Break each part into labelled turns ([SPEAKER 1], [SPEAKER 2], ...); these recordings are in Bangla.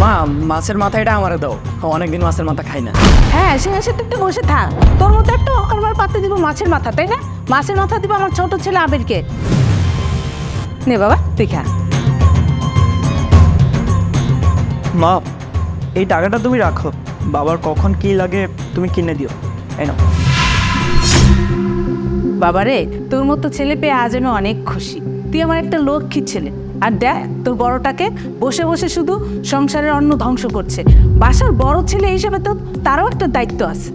[SPEAKER 1] মা, মাছের মাথা এটা আমারে দাও, অনেকদিন মাছের মাথা খাই না।
[SPEAKER 2] হ্যাঁ, সে একটু বসে থাক। তোর মতো একটা অকারবার পাতে দিব মাছের মাথা, তাই না? মাছের মাথা দিব আমার ছোট ছেলে আবিরকে। নে বাবা, তুই খা।
[SPEAKER 1] মা, এই টাকাটা তুমি রাখো, বাবার কখন কি লাগে তুমি কিনে দিও। এই নাও।
[SPEAKER 2] বাবারে, তোর মতো ছেলে পেয়ে আজ যেন অনেক খুশি। তুই আমার একটা লক্ষ্মী ছেলে। আর দেখ, তোর বড়টাকে বসে বসে শুধু সংসারের অন্ন ধ্বংস করছে। বাসার বড় ছেলে হিসেবে তো তারও একটা দায়িত্ব আছে।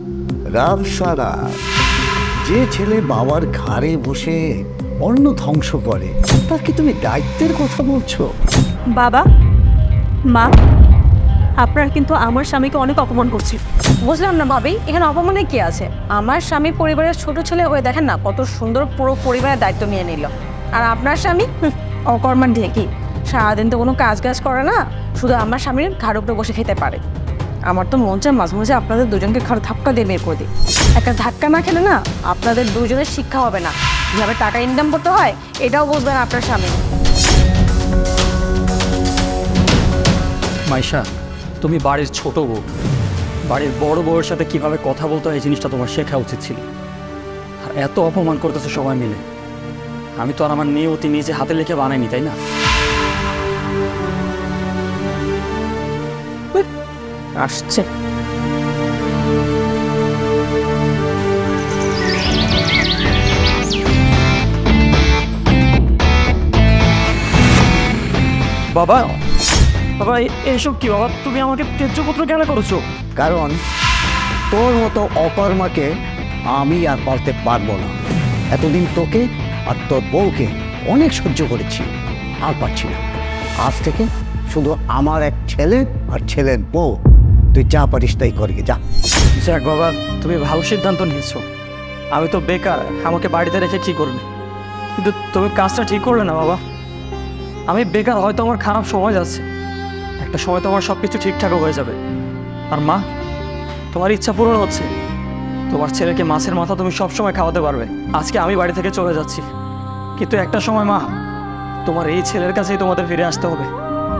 [SPEAKER 3] রাম সারা যে ছেলে বাবার ঘাড়ে বসে অন্ন ধ্বংস করে, তা কি তুমি দায়িত্বের কথা বলছো?
[SPEAKER 4] বাবা, মা, আপনারা কিন্তু আমার স্বামীকে অনেক অপমান করছে।
[SPEAKER 5] বুঝলাম না ভাবি, এখানে অপমানে কি আছে? আমার স্বামী পরিবারের ছোট ছেলে হয়ে দেখেন না কত সুন্দর পুরো পরিবারের দায়িত্ব নিয়ে নিল। আর আপনার স্বামী অকর্মান ঢেকি, সারাদিন তো কোনো কাজ করে না, শুধু আমার স্বামীর ঘাড় উপরে বসে খেতে পারে। আমার তো মন চায় মাঝে মাঝে আপনাদের দুজনকে ঘাড় ধাক্কা দিয়ে বের করে দিই। একটা ধাক্কা না খেলে না আপনাদের দুজনের শিক্ষা হবে না, কীভাবে টাকা ইনকাম করতে হয় এটাও বুঝবেন আপনার স্বামী।
[SPEAKER 1] মাইশা, তুমি বাড়ির ছোট বউ, বাড়ির বড় বউয়ের সাথে কিভাবে কথা বলতে হয় এই জিনিসটা তোমার শেখা উচিত ছিল। আর এত অপমান করতেছো সবাই মিলে, আমি তো আর আমার নিয়তি নিজে হাতে লিখে বানাইনি, তাই না? আসছে। বাবা, বাবা, এসব কি বাবা? তুমি আমাকে তেজপত্র কেন করেছো?
[SPEAKER 3] কারণ তোর মতো অকর্মাকে আমি আর পালতে পারবো না। এতদিন তোকে আর তোর বউকে অনেক সহ্য করেছি, আর পারছি না। আজ থেকে শুধু আমার এক ছেলে আর ছেলের বউ। তুই যা পারিস তাই করবি, যা।
[SPEAKER 1] যাক বাবা, তুমি ভালো সিদ্ধান্ত নিয়েছো। আমি তো বেকার, আমাকে বাড়িতে রেখে কী করবে? কিন্তু তুমি কাজটা ঠিক করলে না বাবা। আমি বেকার, হয়তো আমার খারাপ সময় যাচ্ছে, একটা সময় তো আমার সব কিছু ঠিকঠাকও হয়ে যাবে। আর মা, তোমার ইচ্ছা পূরণ হচ্ছে। তোমার ছেলেকে মাছের মাথা তুমি সব সময় খাওয়াতে পারবে। আজকে আমি বাড়ি থেকে চলে যাচ্ছি, কিন্তু একটা সময় মা, তোমার এই ছেলের কাছেই তোমাদের ফিরে আসতে হবে।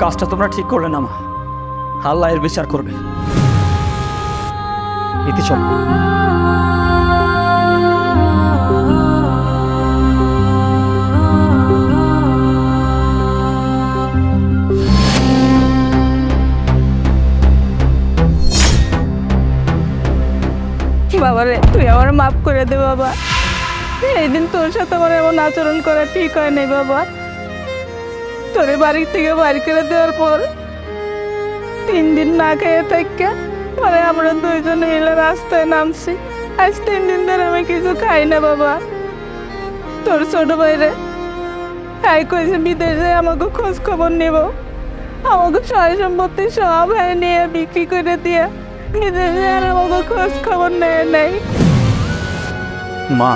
[SPEAKER 1] কাজটা তোমরা ঠিক করলে না মা, আল্লাহ এর বিচার করবে। ইতি চল।
[SPEAKER 2] বাবারে, তুই আমার মাফ করে দে বাবা। এই দিন তোর সাথে আমার এমন আচরণ করা ঠিক হয় নাই বাবা। তোরে বাড়ি থেকে বাড়ি করে দেওয়ার পর 3 দিন না খেয়ে থাকে মানে আমরা দুইজনে মিলে রাস্তায় নামছি। আজ 3 দিন ধরে আমি কিছু খাই না বাবা। তোর ছোট ভাইরে তাই কইছে বিদেশে আমাকে খোঁজ খবর নেব, আমাকে সয় সম্পত্তি সব নিয়ে বিক্রি করে দিয়ে বিদেশে আর আমাকে খোঁজ খবর নেয় নাই।
[SPEAKER 1] মা,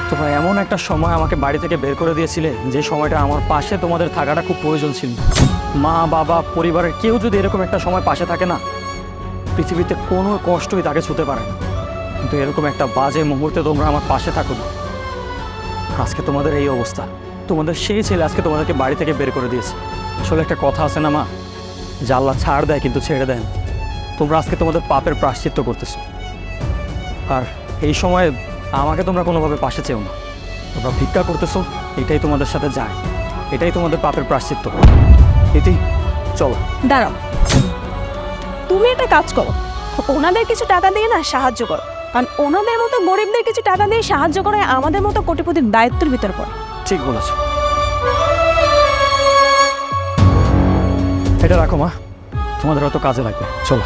[SPEAKER 1] তোমরা এমন একটা সময় আমাকে বাড়ি থেকে বের করে দিয়েছিলে যে সময়টা আমার পাশে তোমাদের থাকাটা খুব প্রয়োজন ছিল। মা, বাবা, পরিবারের কেউ যদি এরকম একটা সময় পাশে থাকে না, পৃথিবীতে কোনো কষ্টই তাকে ছুঁতে পারে না। কিন্তু এরকম একটা বাজে মুহূর্তে তোমরা আমার পাশে থাকো না। আজকে তোমাদের এই অবস্থা, তোমাদের সেই ছেলে আজকে তোমাদেরকে বাড়ি থেকে বের করে দিয়েছে। আসলে একটা কথা আছে না মা, যে আল্লাহ ছাড় দেয় কিন্তু ছেড়ে দেয় না। তোমরা আজকে তোমাদের পাপের প্রায়শ্চিত্ত করতেছো, আর এই সময় আমাকে তোমরা কোনোভাবে পাশে চেও না। তোমরা ভিক্ষা করতেছো, এটাই তোমাদের সাথে যায়, এটাই তোমাদের পাপের প্রায়শ্চিত্ত। ইতি চলো।
[SPEAKER 4] দাঁড়াও, তুমি একটা কাজ করো, ওনাদের কিছু টাকা দিয়ে না সাহায্য করো। কারণ ওনাদের মতো গরিবদের কিছু টাকা দিয়ে সাহায্য করে আমাদের মতো কোটিপতির দায়িত্বের ভিতর পড়ে।
[SPEAKER 1] ঠিক বলেছো। এটা রাখো মা, তোমাদের হয়তো কাজে লাগবে। চলো।